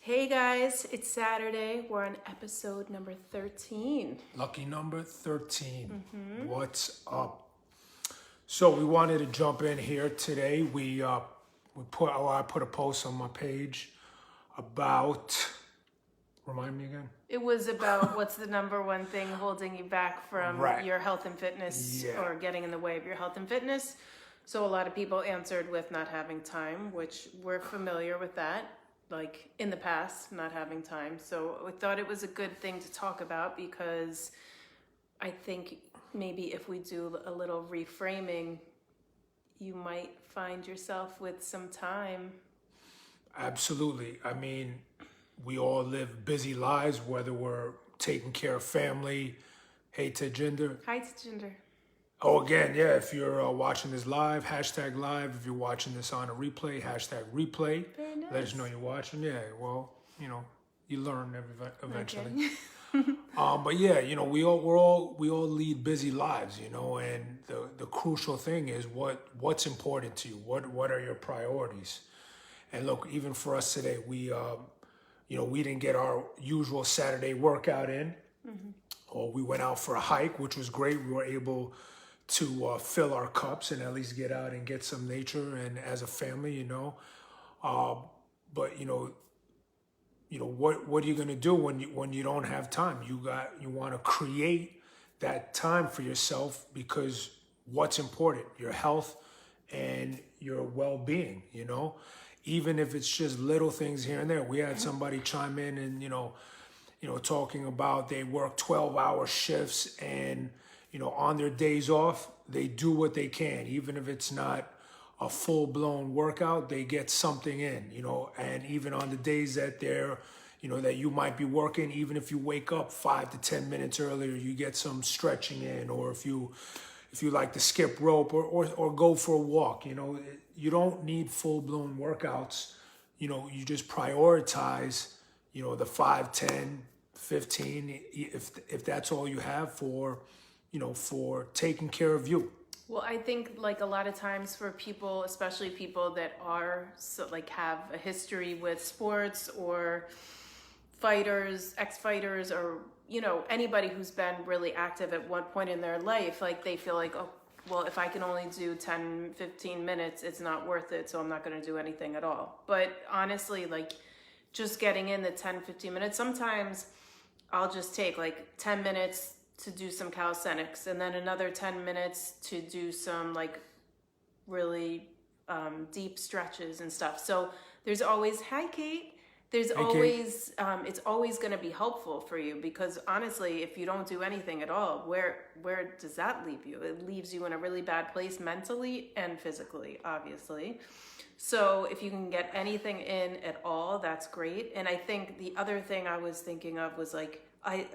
Hey guys, it's Saturday. We're on episode number 13. Lucky number 13. What's up? So we wanted to jump in here today. I put a post on my page about. Remind me again. It was about what's the number one thing holding you back from Right. your health and fitness Yeah. or getting in the way of your health and fitness. So a lot of people answered with not having time, which we're familiar with that, like in the past, not having time. So we thought it was a good thing to talk about because I think maybe if we do a little reframing, you might find yourself with some time. Absolutely. I mean, we all live busy lives, whether we're taking care of family. Hey, Tejinder. Hi, Ginger. Oh, again, yeah, if you're watching this live, hashtag live. If you're watching this on a replay, hashtag replay. Very nice. Let us know you're watching. Yeah, well, you learn eventually. Okay. But yeah, we all lead busy lives, and the crucial thing is what's important to you. What are your priorities? And look, even for us today, we didn't get our usual Saturday workout in, or we went out for a hike, which was great. We were able to fill our cups and at least get out and get some nature and as a family, but what are you going to do when you don't have time? You want to create that time for yourself, because what's important, your health and your well-being, even if it's just little things here and there. We had somebody chime in and talking about they work 12-hour shifts, and on their days off they do what they can, even if it's not a full-blown workout, they get something in, and even on the days that they're, that you might be working, even if you wake up 5 to 10 minutes earlier, you get some stretching in, or if you like to skip rope or go for a walk, you don't need full-blown workouts, you just prioritize, the 5, 10, 15, if that's all you have for taking care of you. Well, I think like a lot of times for people, especially people that are have a history with sports or fighters, ex-fighters, or anybody who's been really active at one point in their life, like they feel like, oh, well, if I can only do 10, 15 minutes, it's not worth it, so I'm not going to do anything at all. But honestly, like just getting in the 10, 15 minutes, sometimes I'll just take like 10 minutes to do some calisthenics, and then another 10 minutes to do some like really deep stretches and stuff. So there's always, hi Kate, there's always, it's always going to be helpful for you, because honestly, if you don't do anything at all, where does that leave you? It leaves you in a really bad place mentally and physically, obviously. So if you can get anything in at all, that's great. And I think the other thing I was thinking of was like,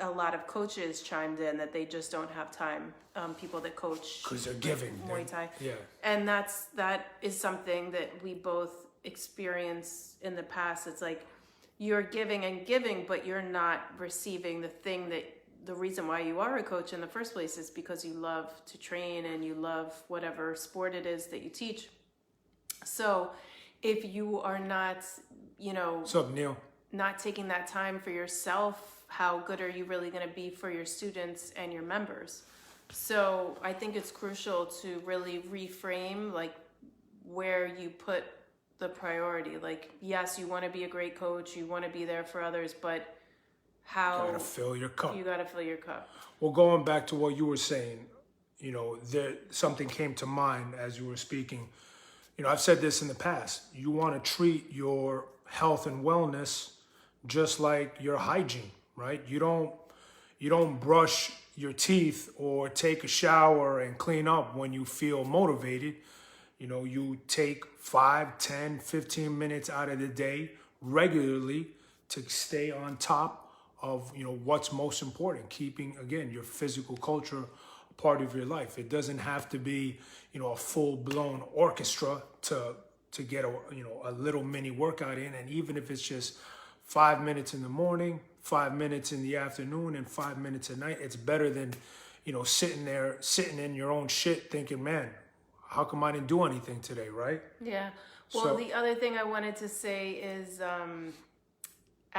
a lot of coaches chimed in that they just don't have time. People that coach because they're giving Muay Thai, yeah, and that is something that we both experience in the past. It's like you're giving and giving, but you're not receiving the reason why you are a coach in the first place is because you love to train and you love whatever sport it is that you teach. So if you are not, What's up, Neil? not taking that time for yourself, how good are you really going to be for your students and your members? So I think it's crucial to really reframe like where you put the priority. Like, yes, you want to be a great coach, you want to be there for others, but how You gotta fill your cup. you got to fill your cup. Well, going back to what you were saying, something came to mind as you were speaking. I've said this in the past. You want to treat your health and wellness just like your hygiene, right? You don't brush your teeth or take a shower and clean up when you feel motivated. You take 5, 10, 15 minutes out of the day regularly to stay on top of, what's most important, keeping, again, your physical culture a part of your life. It doesn't have to be, a full-blown orchestra to get a little mini workout in. And even if it's just 5 minutes in the morning, 5 minutes in the afternoon, and 5 minutes at night, it's better than, sitting in your own shit thinking, man, how come I didn't do anything today, right? Yeah. Well, the other thing I wanted to say is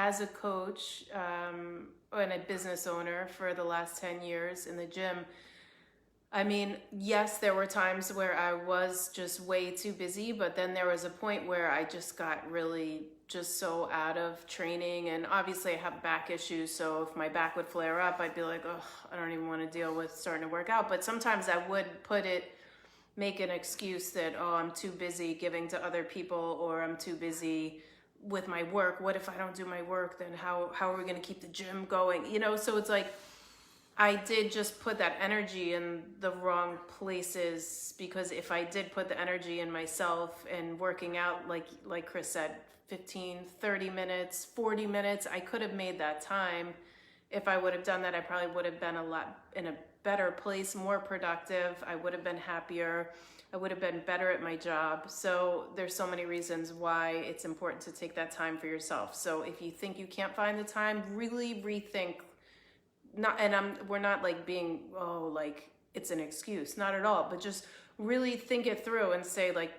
as a coach and a business owner for the last 10 years in the gym, I mean, yes, there were times where I was just way too busy, but then there was a point where I just got really just so out of training. And obviously I have back issues, so if my back would flare up, I'd be like, oh, I don't even want to deal with starting to work out. But sometimes I would make an excuse that, oh, I'm too busy giving to other people, or I'm too busy with my work. What if I don't do my work? Then how are we going to keep the gym going? You know, so it's like, I did just put that energy in the wrong places, because if I did put the energy in myself and working out, like Chris said, 15, 30 minutes, 40 minutes, I could have made that time. If I would have done that, I probably would have been a lot in a better place, more productive. I would have been happier. I would have been better at my job. So there's so many reasons why it's important to take that time for yourself. So if you think you can't find the time, really rethink. We're not like being, oh, like it's an excuse, not at all, but just really think it through and say like,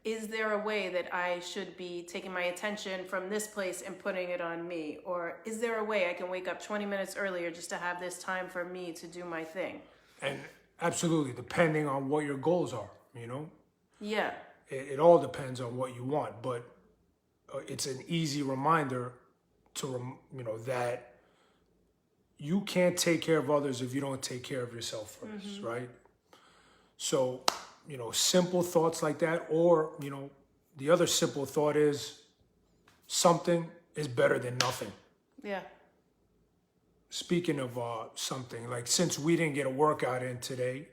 is there a way that I should be taking my attention from this place and putting it on me? Or is there a way I can wake up 20 minutes earlier just to have this time for me to do my thing? And absolutely, depending on what your goals are, you know? Yeah. It all depends on what you want, but it's an easy reminder to, that you can't take care of others if you don't take care of yourself first, right? So, simple thoughts like that, or, the other simple thought is something is better than nothing. Yeah. Speaking of something, like since we didn't get a workout in today,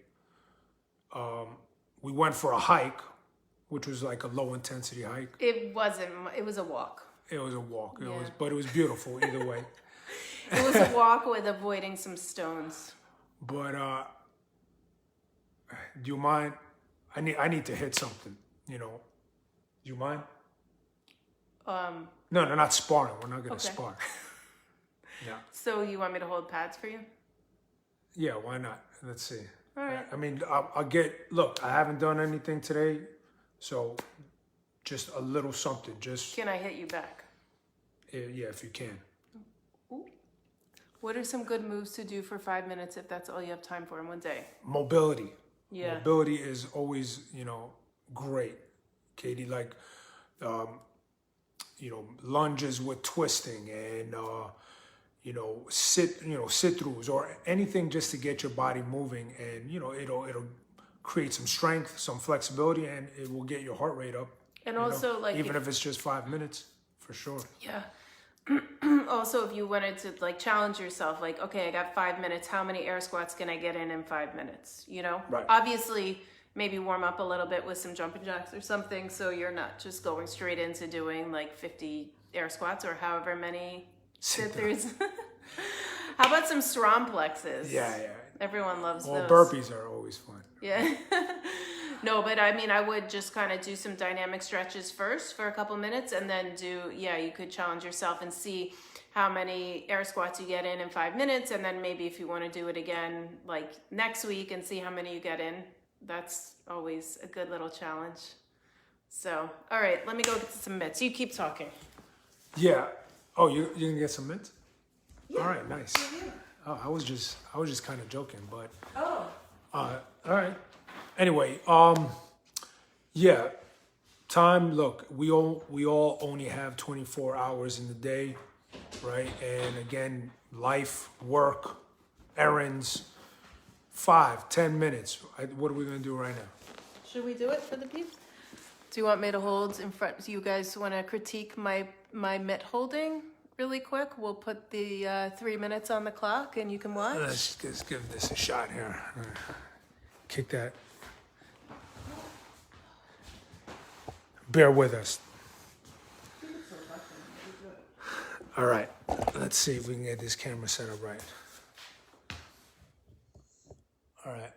we went for a hike, which was like a low intensity hike. It wasn't, it was a walk. It was a walk, Yeah. But it was beautiful either way. It was a walk with avoiding some stones. But do you mind? I need to hit something. Do you mind? No, not sparring. We're not gonna spar. Yeah. So you want me to hold pads for you? Yeah, why not? Let's see. All right. I mean, I'll get. Look, I haven't done anything today, so just a little something. Just. Can I hit you back? Yeah, if you can. Ooh. What are some good moves to do for 5 minutes if that's all you have time for in one day? Mobility. Yeah. Mobility is always, great. Katie, like, lunges with twisting and, sit-throughs or anything just to get your body moving, and, it'll create some strength, some flexibility, and it will get your heart rate up. And also, like, even if it's just 5 minutes, for sure. Yeah. Also, if you wanted to like challenge yourself, like, okay, I got 5 minutes. How many air squats can I get in 5 minutes? Right. Obviously, maybe warm up a little bit with some jumping jacks or something, so you're not just going straight into doing like 50 air squats or however many sit-throughs. How about some CROM plexes? Yeah. Everyone loves Well, those. burpees are always fun. Yeah. No, but I mean, I would just kind of do some dynamic stretches first for a couple minutes, and then you could challenge yourself and see how many air squats you get in 5 minutes. And then maybe if you want to do it again, like next week, and see how many you get in, that's always a good little challenge. So, all right, let me go get some mitts. You keep talking. Yeah. Oh, you can get some mints? Yeah. All right, nice. Oh, I was just kind of joking, but. Oh. All right. Anyway, yeah, time. Look, we all only have 24 hours in the day, right? And again, life, work, errands, 5-10 minutes. What are we gonna do right now? Should we do it for the peeps? Do you want me to hold in front? Do you guys want to critique my mitt holding really quick? We'll put the 3 minutes on the clock, and you can watch. Let's give this a shot here. Kick that. Bear with us. All right, let's see if we can get this camera set up right. All right.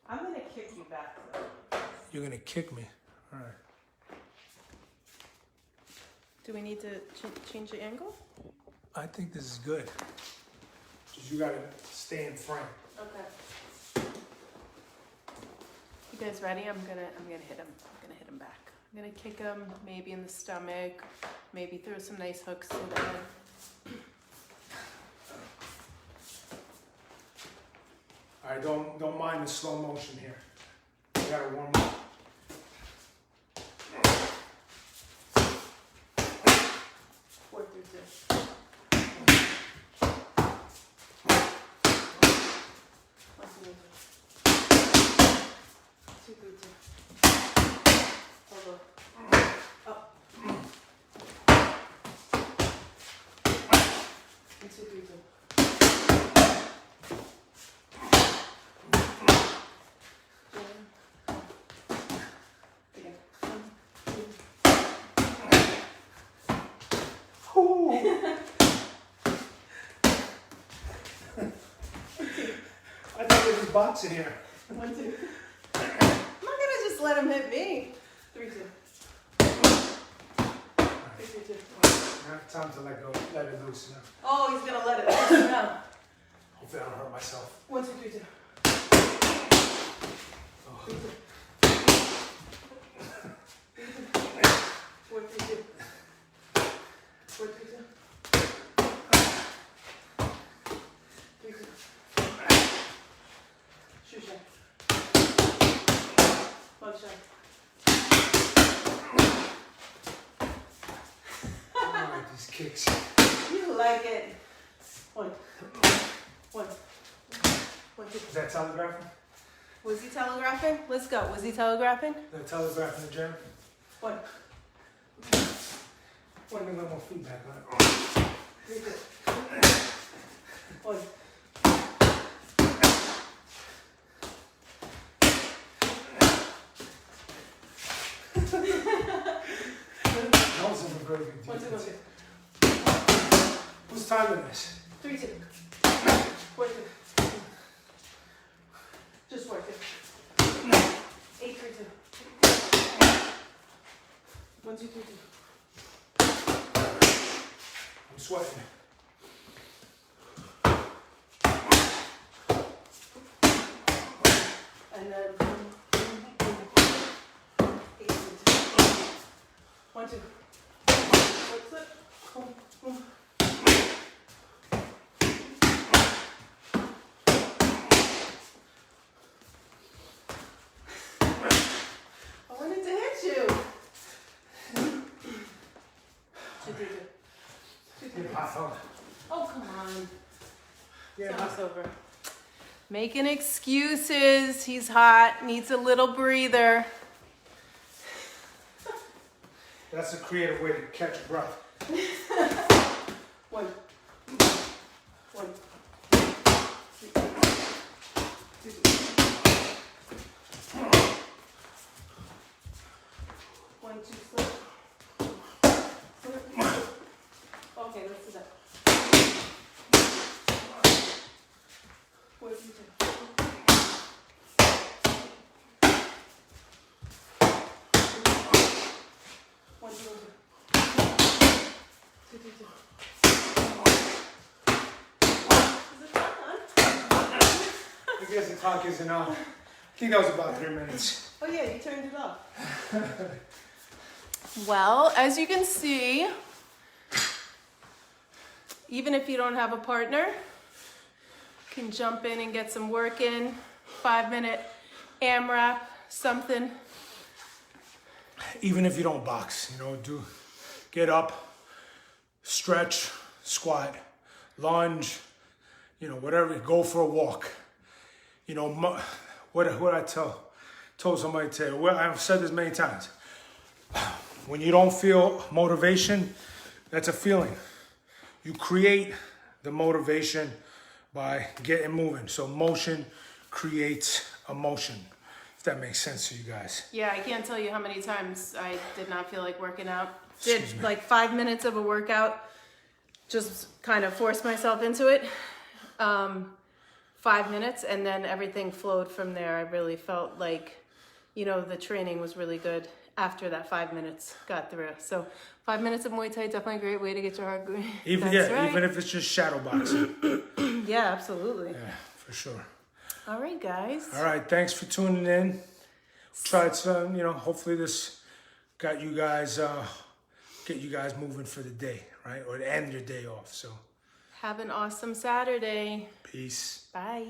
I'm gonna kick you back though. You're gonna kick me. All right. Do we need to change the angle? I think this is good. Just you gotta stay in frame. Okay. You guys ready? I'm gonna hit him. I'm gonna hit him back. I'm gonna kick him maybe in the stomach, maybe throw some nice hooks to the head. All right, don't mind the slow motion here. You gotta warm up. 4 through 2. 1, 2, 2 through 2. Elbow. Up. 1, 2, 3, 2. Again. 1, 2. I thought there was boxing here. 1, 2. I'm not gonna just let him hit me. 3, 2. 3, 2. Time to let it loose now. Oh, he's gonna let it loose now. Hopefully I don't hurt myself. 1, 2, 3, 2. Oh. 3, 2. 4, 3, 2. 4, 3, 2. 3, 2. Shoe shot. Bug shot. I like these kicks. You like it. 1. 1. 1, 2. Is that telegraphing? Was he telegraphing? Let's go. Was he telegraphing? Is that telegraphing the gym? 1. Give me a little more feedback on it. 3, 2. 1. That was a very good 1, 2, 1, 2. Who's timing this? 3, 2. 4, 2. Just 4, 2. 8, 3, 2. 1, 2, 3, 2. I'm sweating. And then 8, 3, 2. 1, 2. What's it? I wanted to hit you. 2, 3, 2. 2, 3, 2. Oh, come on. Yeah, It's almost over. Making excuses. He's hot. Needs a little breather. that's a creative way to catch your breath. 1. 1. 1, 2, slip. Okay, let's do that. 4, 3, 2. 1, 2, 1, 2. 2, 3, 2. Is it done? I guess the clock isn't on. I think that was about 3 minutes. Oh yeah, you turned it off. Well, as you can see, even if you don't have a partner, you can jump in and get some work in. 5-minute AMRAP, something. Even if you don't box, get up, stretch, squat, lunge, whatever, go for a walk. What I told somebody today, well, I've said this many times. When you don't feel motivation, that's a feeling. You create the motivation by getting moving. So motion creates emotion, if that makes sense to you guys. Yeah, I can't tell you how many times I did not feel like working out. Excuse me. Like 5 minutes of a workout, just kind of forced myself into it. 5 minutes, and then everything flowed from there. I really felt like, the training was really good after that 5 minutes got through. So 5 minutes of Muay Thai, definitely a great way to get your heart going. Even if it's just shadow boxing. Yeah, absolutely. Yeah, for sure. All right, guys. All right, thanks for tuning in. Tried some, hopefully this got you guys get you guys moving for the day, right? Or to end your day off. So Have an awesome Saturday. peace. Bye.